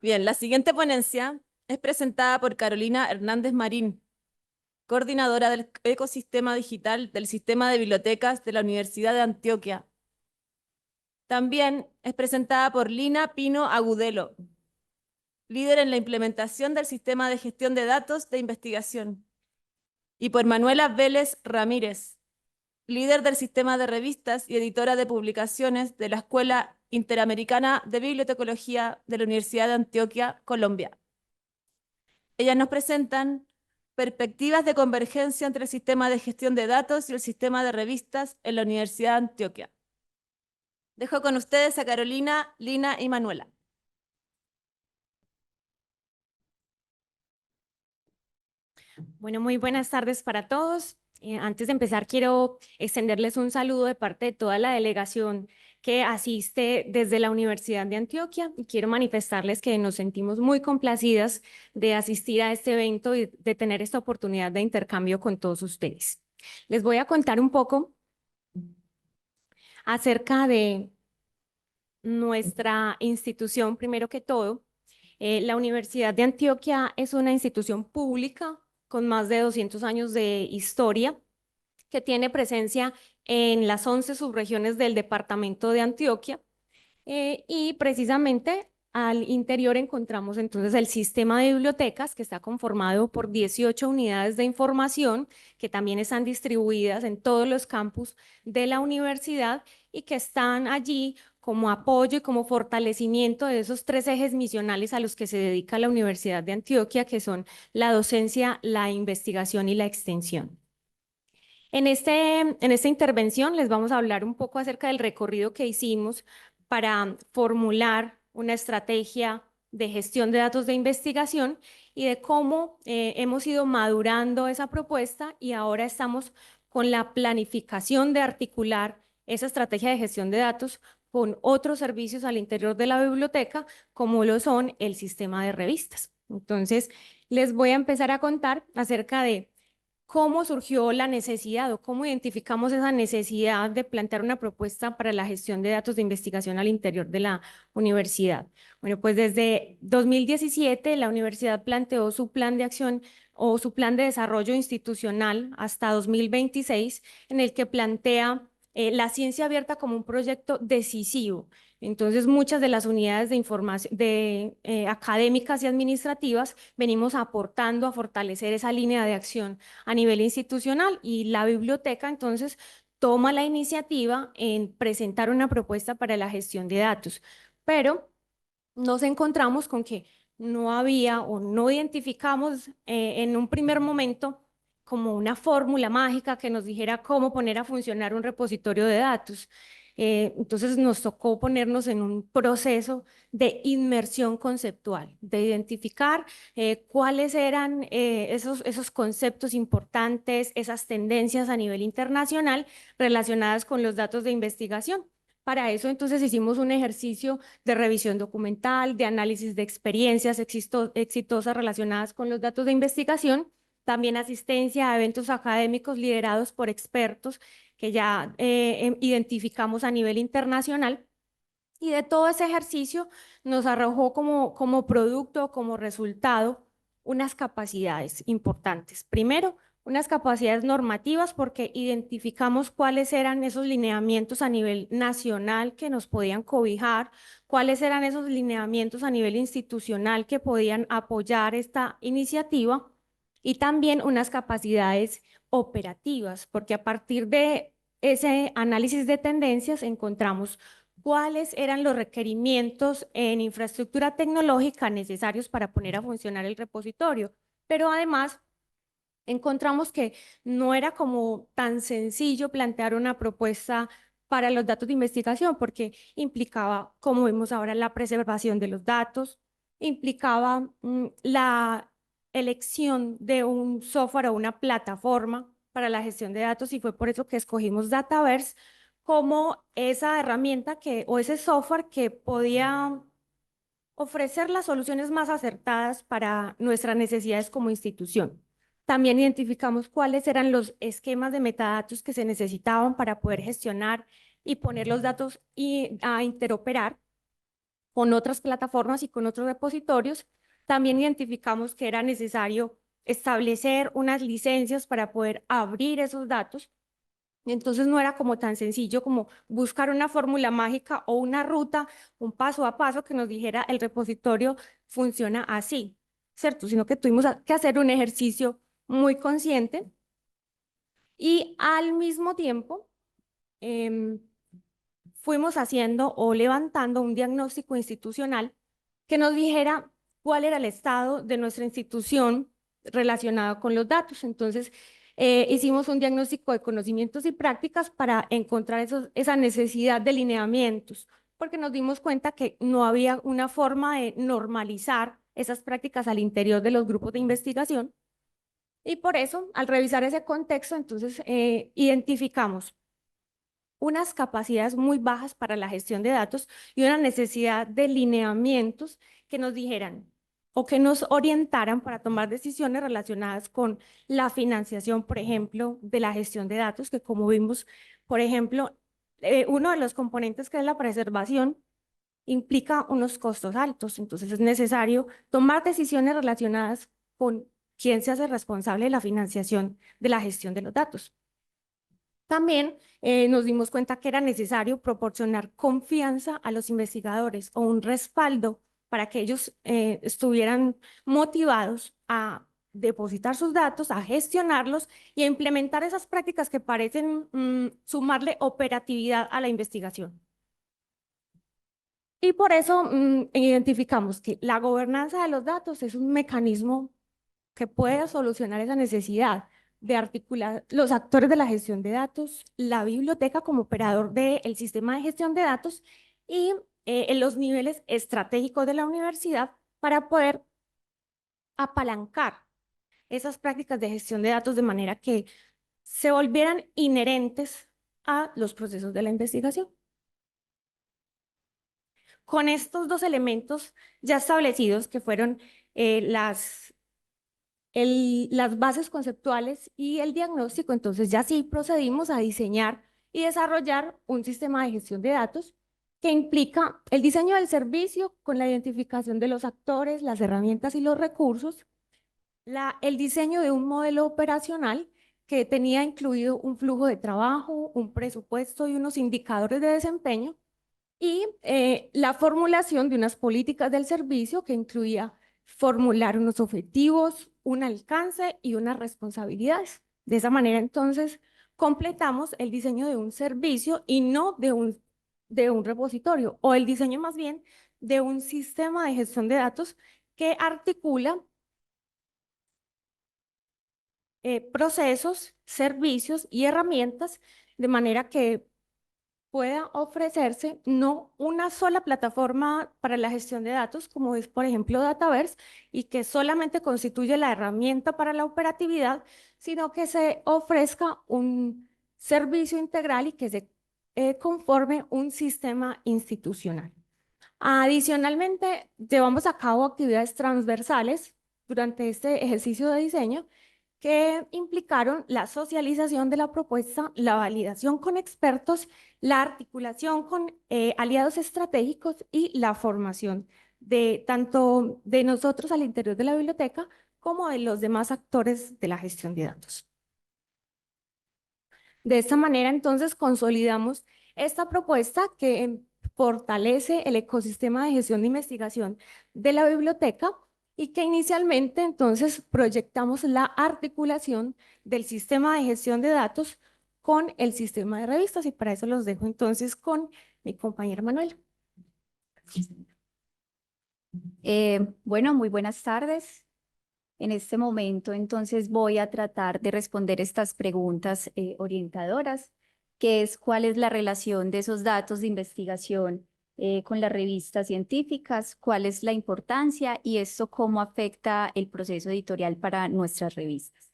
Bien, la siguiente ponencia es presentada por Carolina Hernández Marín, coordinadora del ecosistema digital del Sistema de Bibliotecas de la Universidad de Antioquia. También es presentada por Lina Pino Agudelo, líder en la implementación del Sistema de Gestión de Datos de Investigación, y por Manuela Vélez Ramírez, líder del Sistema de Revistas y editora de publicaciones de la Escuela Interamericana de Bibliotecología de la Universidad de Antioquia, Colombia. Ellas nos presentan perspectivas de convergencia entre el sistema de gestión de datos y el sistema de revistas en la Universidad de Antioquia. Dejo con ustedes a Carolina, Lina y Manuela. Bueno, muy buenas tardes para todos. Antes de empezar, quiero extenderles un saludo de parte de toda la delegación que asiste desde la Universidad de Antioquia y quiero manifestarles que nos sentimos muy complacidas de asistir a este evento y de tener esta oportunidad de intercambio con todos ustedes. Les voy a contar un poco acerca de nuestra institución, primero que todo. La Universidad de Antioquia es una institución pública con más de 200 años de historia que tiene presencia en las 11 subregiones del departamento de Antioquia y precisamente al interior encontramos entonces el sistema de bibliotecas que está conformado por 18 unidades de información que también están distribuidas en todos los campus de la universidad y que están allí como apoyo y como fortalecimiento de esos tres ejes misionales a los que se dedica la Universidad de Antioquia, que son la docencia, la investigación y la extensión. En esta intervención les vamos a hablar un poco acerca del recorrido que hicimos para formular una estrategia de gestión de datos de investigación y de cómo hemos ido madurando esa propuesta y ahora estamos con la planificación de articular esa estrategia de gestión de datos con otros servicios al interior de la biblioteca, como lo son el sistema de revistas. Entonces, les voy a empezar a contar acerca de cómo surgió la necesidad o cómo identificamos esa necesidad de plantear una propuesta para la gestión de datos de investigación al interior de la universidad. Bueno, pues desde 2017 la universidad planteó su plan de acción o su plan de desarrollo institucional hasta 2026, en el que plantea la ciencia abierta como un proyecto decisivo. Entonces, muchas de las unidades de información académicas y administrativas venimos aportando a fortalecer esa línea de acción a nivel institucional y la biblioteca entonces toma la iniciativa en presentar una propuesta para la gestión de datos, pero nos encontramos con que no había o no identificamos en un primer momento como una fórmula mágica que nos dijera cómo poner a funcionar un repositorio de datos. Entonces nos tocó ponernos en un proceso de inmersión conceptual, de identificar cuáles eran esos conceptos importantes, esas tendencias a nivel internacional relacionadas con los datos de investigación. Para eso entonces hicimos un ejercicio de revisión documental, de análisis de experiencias exitosas relacionadas con los datos de investigación, también asistencia a eventos académicos liderados por expertos que ya identificamos a nivel internacional. Y de todo ese ejercicio nos arrojó como producto, como resultado, unas capacidades importantes. Primero, unas capacidades normativas porque identificamos cuáles eran esos lineamientos a nivel nacional que nos podían cobijar, cuáles eran esos lineamientos a nivel institucional que podían apoyar esta iniciativa y también unas capacidades operativas, porque a partir de ese análisis de tendencias encontramos cuáles eran los requerimientos en infraestructura tecnológica necesarios para poner a funcionar el repositorio, pero además encontramos que no era como tan sencillo plantear una propuesta para los datos de investigación, porque implicaba, como vemos ahora, la preservación de los datos, implicaba la elección de un software o una plataforma para la gestión de datos y fue por eso que escogimos Dataverse como esa herramienta o ese software que podía ofrecer las soluciones más acertadas para nuestras necesidades como institución. También identificamos cuáles eran los esquemas de metadatos que se necesitaban para poder gestionar y poner los datos a interoperar. con otras plataformas y con otros repositorios. También identificamos que era necesario establecer unas licencias para poder abrir esos datos. Entonces no era como tan sencillo como buscar una fórmula mágica o una ruta, un paso a paso que nos dijera el repositorio funciona así, ¿cierto? Sino que tuvimos que hacer un ejercicio muy consciente y al mismo tiempo em, fuimos haciendo o levantando un diagnóstico institucional que nos dijera cuál era el estado de nuestra institución relacionado con los datos. Entonces, hicimos un diagnóstico de conocimientos y prácticas para encontrar esa necesidad de lineamientos, porque nos dimos cuenta que no había una forma de normalizar esas prácticas al interior de los grupos de investigación. Y por eso, al revisar ese contexto, entonces identificamos unas capacidades muy bajas para la gestión de datos y una necesidad de lineamientos que nos dijeran o que nos orientaran para tomar decisiones relacionadas con la financiación, por ejemplo, de la gestión de datos, que como vimos, por ejemplo, uno de los componentes que es la preservación implica unos costos altos, entonces es necesario tomar decisiones relacionadas con quién se hace responsable de la financiación de la gestión de los datos. También nos dimos cuenta que era necesario proporcionar confianza a los investigadores o un respaldo para que ellos estuvieran motivados a depositar sus datos, a gestionarlos y a implementar esas prácticas que parecen sumarle operatividad a la investigación. Y por eso identificamos que la gobernanza de los datos es un mecanismo que pueda solucionar esa necesidad de articular los actores de la gestión de datos, la biblioteca como operador del sistema de gestión de datos y en los niveles estratégicos de la universidad para poder apalancar esas prácticas de gestión de datos de manera que se volvieran inherentes a los procesos de la investigación. Con estos dos elementos ya establecidos, que fueron las bases conceptuales y el diagnóstico, entonces ya sí procedimos a diseñar y desarrollar un sistema de gestión de datos que implica el diseño del servicio con la identificación de los actores, las herramientas y los recursos, el diseño de un modelo operacional que tenía incluido un flujo de trabajo, un presupuesto y unos indicadores de desempeño, y la formulación de unas políticas del servicio que incluía formular unos objetivos, un alcance y unas responsabilidades. De esa manera, entonces, completamos el diseño de un servicio y no de un repositorio, o el diseño más bien de un sistema de gestión de datos que articula procesos, servicios y herramientas de manera que pueda ofrecerse no una sola plataforma para la gestión de datos, como es, por ejemplo, Dataverse, y que solamente constituye la herramienta para la operatividad, sino que se ofrezca un servicio integral y que se conforme un sistema institucional. Adicionalmente, llevamos a cabo actividades transversales durante este ejercicio de diseño que implicaron la socialización de la propuesta, la validación con expertos, la articulación con aliados estratégicos y la formación de tanto de nosotros al interior de la biblioteca como de los demás actores de la gestión de datos. De esta manera, entonces, consolidamos esta propuesta que fortalece el ecosistema de gestión de investigación de la biblioteca y que inicialmente, entonces, proyectamos la articulación del sistema de gestión de datos con el sistema de revistas y para eso los dejo entonces con mi compañera Manuela. Bueno, muy buenas tardes. En este momento, entonces, voy a tratar de responder estas preguntas orientadoras, que es cuál es la relación de esos datos de investigación con las revistas científicas, cuál es la importancia y esto cómo afecta el proceso editorial para nuestras revistas.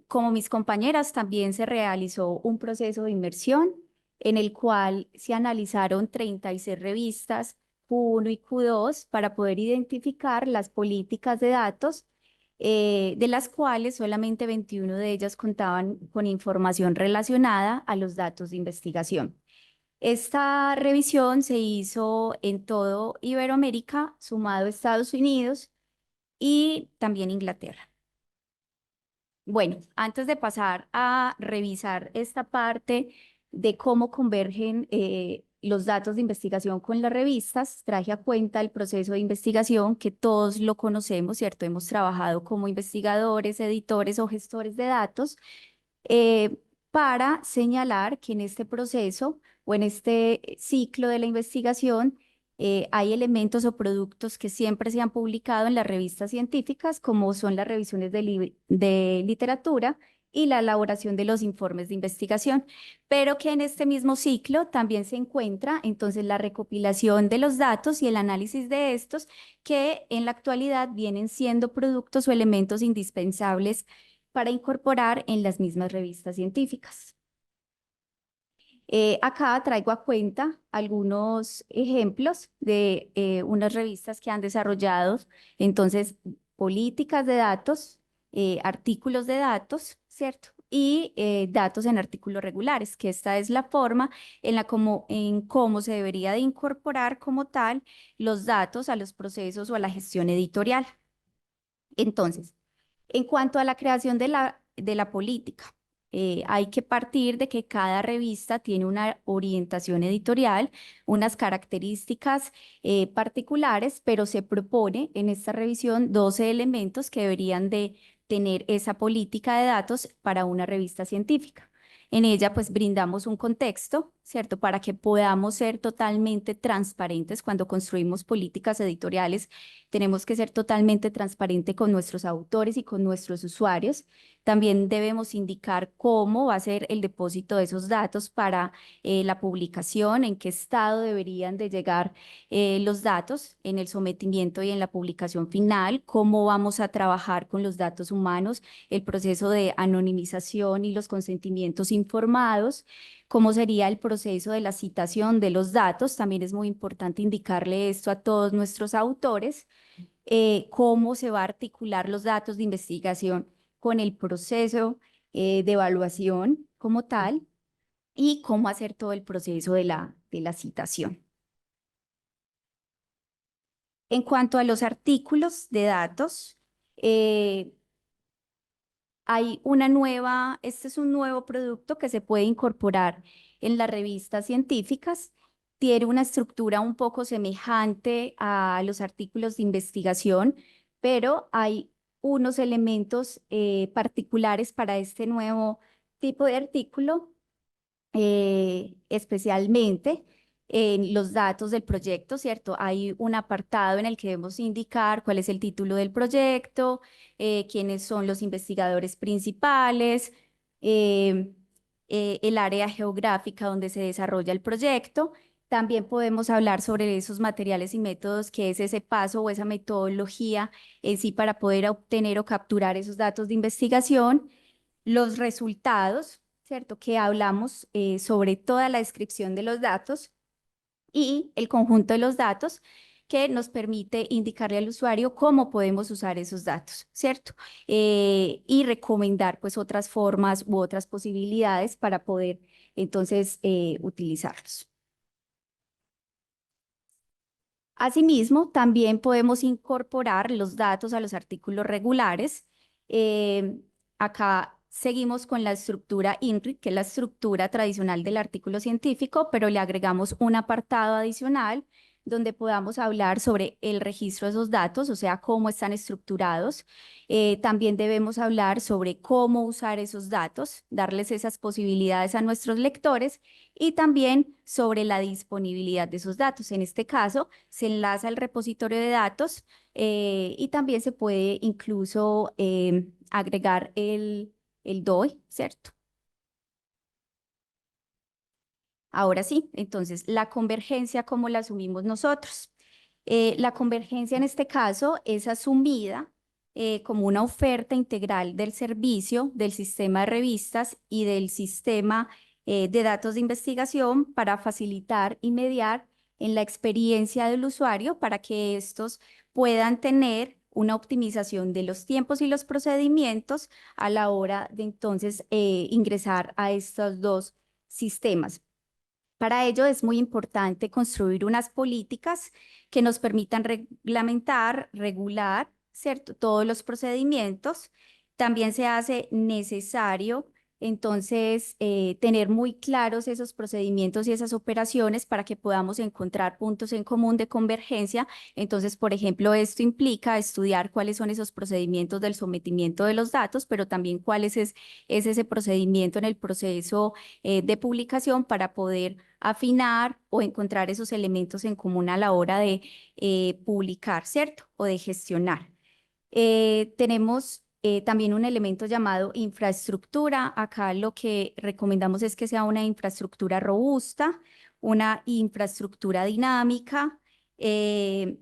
Como mis compañeras, también se realizó un proceso de inmersión en el cual se analizaron 36 revistas Q1 y Q2 para poder identificar las políticas de datos, de las cuales solamente 21 de ellas contaban con información relacionada a los datos de investigación. Esta revisión se hizo en todo Iberoamérica, sumado a Estados Unidos y también Inglaterra. Bueno, antes de pasar a revisar esta parte de cómo convergen los datos de investigación con las revistas, traje a cuenta el proceso de investigación que todos lo conocemos, ¿cierto? Hemos trabajado como investigadores, editores o gestores de datos para señalar que en este proceso o en este ciclo de la investigación hay elementos o productos que siempre se han publicado en las revistas científicas, como son las revisiones de literatura y la elaboración de los informes de investigación, pero que en este mismo ciclo también se encuentra entonces la recopilación de los datos y el análisis de estos, que en la actualidad vienen siendo productos o elementos indispensables para incorporar en las mismas revistas científicas. Acá traigo a cuenta algunos ejemplos de unas revistas que han desarrollado, entonces, políticas de datos, artículos de datos, ¿cierto? Y datos en artículos regulares, que esta es la forma en cómo se debería de incorporar como tal los datos a los procesos o a la gestión editorial. Entonces, en cuanto a la creación de la política, hay que partir de que cada revista tiene una orientación editorial, unas características particulares, pero se propone en esta revisión 12 elementos que deberían de tener esa política de datos para una revista científica. En ella, pues, brindamos un contexto, ¿cierto? Para que podamos ser totalmente transparentes cuando construimos políticas editoriales. Tenemos que ser totalmente transparentes con nuestros autores y con nuestros usuarios. También debemos indicar cómo va a ser el depósito de esos datos para la publicación, en qué estado deberían de llegar los datos en el sometimiento y en la publicación final, cómo vamos a trabajar con los datos humanos, el proceso de anonimización y los consentimientos informados, cómo sería el proceso de la citación de los datos. También es muy importante indicarle esto a todos nuestros autores, cómo se va a articular los datos de investigación con el proceso de evaluación como tal y cómo hacer todo el proceso de la citación. En cuanto a los artículos de datos, este es un nuevo producto que se puede incorporar en las revistas científicas. Tiene una estructura un poco semejante a los artículos de investigación, pero hay unos elementos particulares para este nuevo tipo de artículo, especialmente en los datos del proyecto, ¿cierto? Hay un apartado en el que debemos indicar cuál es el título del proyecto, quiénes son los investigadores principales, el área geográfica donde se desarrolla el proyecto. También podemos hablar sobre esos materiales y métodos, que es ese paso o esa metodología en sí para poder obtener o capturar esos datos de investigación, los resultados, ¿cierto? Que hablamos sobre toda la descripción de los datos y el conjunto de los datos que nos permite indicarle al usuario cómo podemos usar esos datos, ¿cierto? Y recomendar pues otras formas u otras posibilidades para poder entonces utilizarlos. Asimismo, también podemos incorporar los datos a los artículos regulares. Acá seguimos con la estructura INRIT, que es la estructura tradicional del artículo científico, pero le agregamos un apartado adicional donde podamos hablar sobre el registro de esos datos, o sea, cómo están estructurados. También debemos hablar sobre cómo usar esos datos, darles esas posibilidades a nuestros lectores, y también sobre la disponibilidad de esos datos. En este caso, se enlaza al repositorio de datos y también se puede incluso agregar el DOI, ¿cierto? Ahora sí, entonces, la convergencia, ¿cómo la asumimos nosotros? La convergencia en este caso es asumida como una oferta integral del servicio, del sistema de revistas y del sistema de datos de investigación para facilitar y mediar en la experiencia del usuario para que estos puedan tener una optimización de los tiempos y los procedimientos a la hora de entonces ingresar a estos dos sistemas. Para ello es muy importante construir unas políticas que nos permitan reglamentar, regular, ¿cierto?, todos los procedimientos. También se hace necesario, entonces, tener muy claros esos procedimientos y esas operaciones para que podamos encontrar puntos en común de convergencia. Entonces, por ejemplo, esto implica estudiar cuáles son esos procedimientos del sometimiento de los datos, pero también es ese procedimiento en el proceso de publicación para poder afinar o encontrar esos elementos en común a la hora de publicar, ¿cierto? O de gestionar. Tenemos también un elemento llamado infraestructura. Acá lo que recomendamos es que sea una infraestructura robusta, una infraestructura dinámica,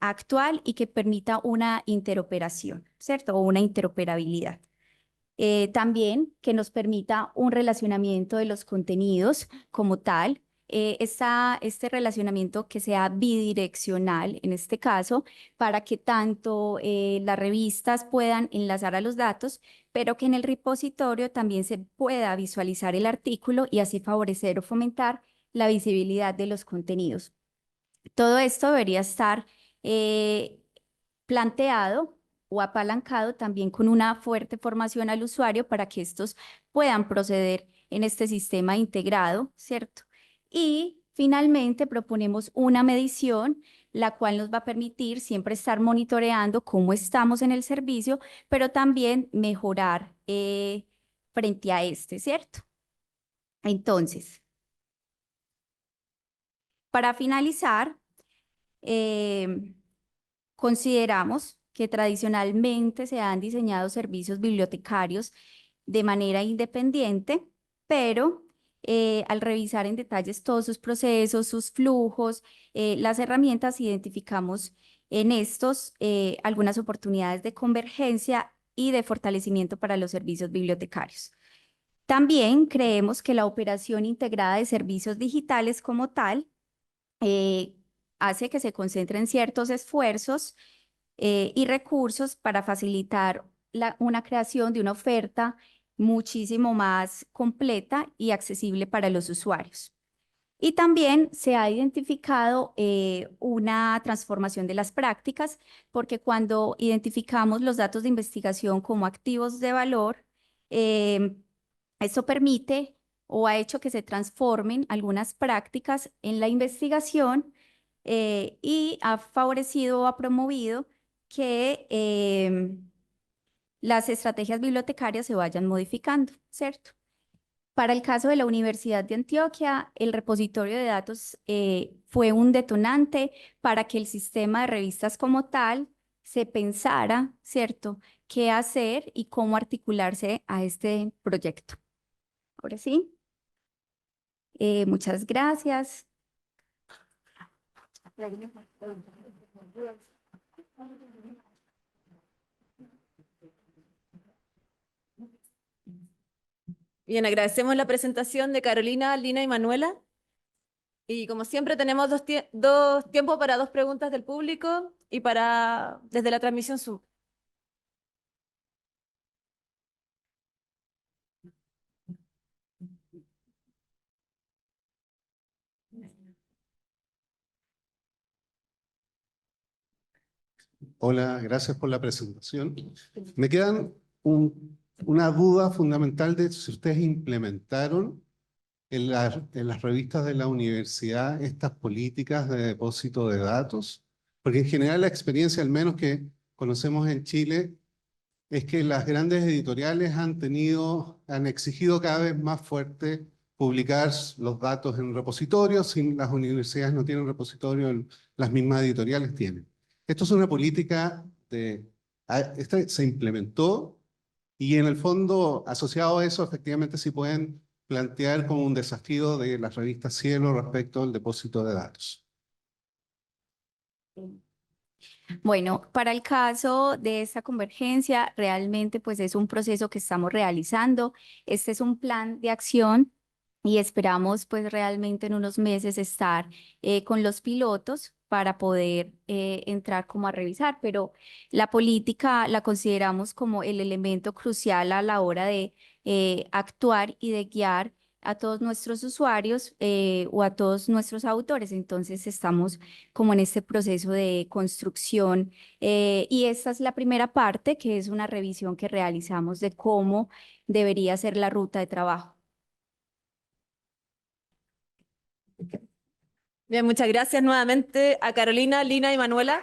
actual y que permita una interoperación, ¿cierto? O una interoperabilidad. También que nos permita un relacionamiento de los contenidos como tal. Este relacionamiento que sea bidireccional en este caso, para que tanto las revistas puedan enlazar a los datos, pero que en el repositorio también se pueda visualizar el artículo y así favorecer o fomentar la visibilidad de los contenidos. Todo esto debería estar planteado o apalancado también con una fuerte formación al usuario para que estos puedan proceder en este sistema integrado, ¿cierto? Y finalmente proponemos una medición, la cual nos va a permitir siempre estar monitoreando cómo estamos en el servicio, pero también mejorar frente a este, ¿cierto? Entonces, para finalizar, consideramos que tradicionalmente se han diseñado servicios bibliotecarios de manera independiente, pero al revisar en detalles todos sus procesos, sus flujos, las herramientas, identificamos en estos algunas oportunidades de convergencia y de fortalecimiento para los servicios bibliotecarios. También creemos que la operación integrada de servicios digitales como tal hace que se concentren ciertos esfuerzos y recursos para facilitar una creación de una oferta muchísimo más completa y accesible para los usuarios. Y también se ha identificado una transformación de las prácticas, porque cuando identificamos los datos de investigación como activos de valor, eso permite o ha hecho que se transformen algunas prácticas en la investigación y ha favorecido o ha promovido que las estrategias bibliotecarias se vayan modificando, ¿cierto? Para el caso de la Universidad de Antioquia, el repositorio de datos fue un detonante para que el sistema de revistas como tal se pensara, ¿cierto?, qué hacer y cómo articularse a este proyecto. Ahora sí, muchas gracias. Bien, agradecemos la presentación de Carolina, Lina y Manuela. Y como siempre tenemos dos tiempos para dos preguntas del público y desde la transmisión Zoom. Hola, gracias por la presentación. Me quedan una duda fundamental de si ustedes implementaron en las revistas de la universidad estas políticas de depósito de datos, porque en general la experiencia, al menos que conocemos en Chile, es que las grandes editoriales han exigido cada vez más fuerte publicar los datos en repositorios. Si las universidades no tienen repositorio, las mismas editoriales tienen. Esto es una política esta se implementó y en el fondo, asociado a eso, efectivamente sí pueden plantear como un desafío de las revistas Cielo respecto al depósito de datos. Bueno, para el caso de esta convergencia, realmente pues es un proceso que estamos realizando. Este es un plan de acción y esperamos pues realmente en unos meses estar con los pilotos para poder entrar como a revisar, pero la política la consideramos como el elemento crucial a la hora de actuar y de guiar a todos nuestros usuarios o a todos nuestros autores. Entonces estamos como en este proceso de construcción y esta es la primera parte, que es una revisión que realizamos de cómo debería ser la ruta de trabajo. Bien, muchas gracias nuevamente a Carolina, Lina y Manuela.